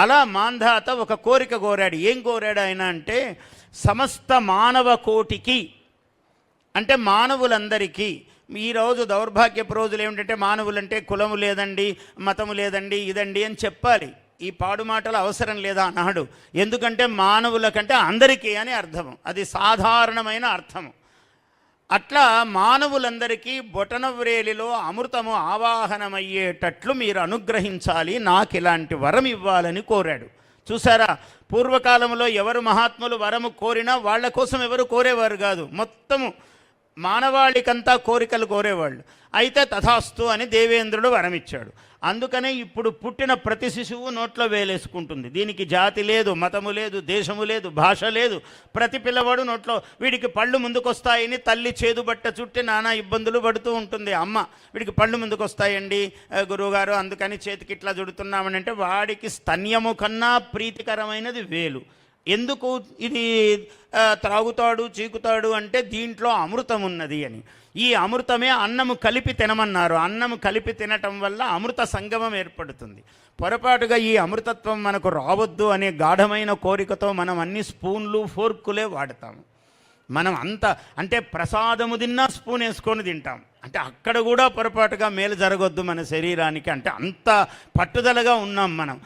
అలా మాంధాత ఒక కోరిక కోరాడు. ఏం కోరాడు ఆయన అంటే, సమస్త మానవ కోటికి, అంటే మానవులందరికీ. ఈరోజు దౌర్భాగ్యపు రోజులు ఏమిటంటే, మానవులంటే కులము లేదండి, మతము లేదండి, ఇదండి అని చెప్పాలి. ఈ పాడు మాటలు అవసరం లేదా అన్నాడు. ఎందుకంటే మానవుల కంటే అందరికీ అని అర్థము, అది సాధారణమైన అర్థము. అట్లా మానవులందరికీ బొటనవ్రేలిలో అమృతము ఆవాహనమయ్యేటట్లు మీరు అనుగ్రహించాలి, నాకు ఇలాంటి వరం ఇవ్వాలని కోరాడు. చూసారా, పూర్వకాలంలో ఎవరు మహాత్ములు వరము కోరినా వాళ్ళ కోసం ఎవరు కోరేవారు కాదు, మొత్తము మానవాళికంతా కోరికలు కోరేవాళ్ళు. అయితే తథాస్తు అని దేవేంద్రుడు వరమిచ్చాడు. అందుకనే ఇప్పుడు పుట్టిన ప్రతి శిశువు నోట్లో వేలేసుకుంటుంది. దీనికి జాతి లేదు, మతము లేదు, దేశము లేదు, భాష లేదు. ప్రతి పిల్లవాడు నోట్లో, వీడికి పళ్ళు ముందుకొస్తాయని తల్లి చేదుబట్ట చుట్టి నానా ఇబ్బందులు పడుతూ ఉంటుంది అమ్మ. వీడికి పళ్ళు ముందుకొస్తాయండి గురువుగారు, అందుకని చేతికి ఇట్లా చుడుతున్నామని అంటే, వాడికి స్తన్యము కన్నా ప్రీతికరమైనది వేలు. ఎందుకు ఇది త్రాగుతాడు చీకుతాడు అంటే, దీంట్లో అమృతం ఉన్నది అని. ఈ అమృతమే అన్నము కలిపి తినమన్నారు. అన్నము కలిపి తినటం వల్ల అమృత సంగమం ఏర్పడుతుంది. పొరపాటుగా ఈ అమృతత్వం మనకు రావద్దు అనే గాఢమైన కోరికతో మనం అన్ని స్పూన్లు ఫోర్కులే వాడతాము. మనం అంత అంటే ప్రసాదము తిన్నా స్పూన్ వేసుకొని తింటాం. అంటే అక్కడ కూడా పొరపాటుగా మేలు జరగొద్దు మన శరీరానికి, అంటే అంత పట్టుదలగా ఉన్నాం మనం.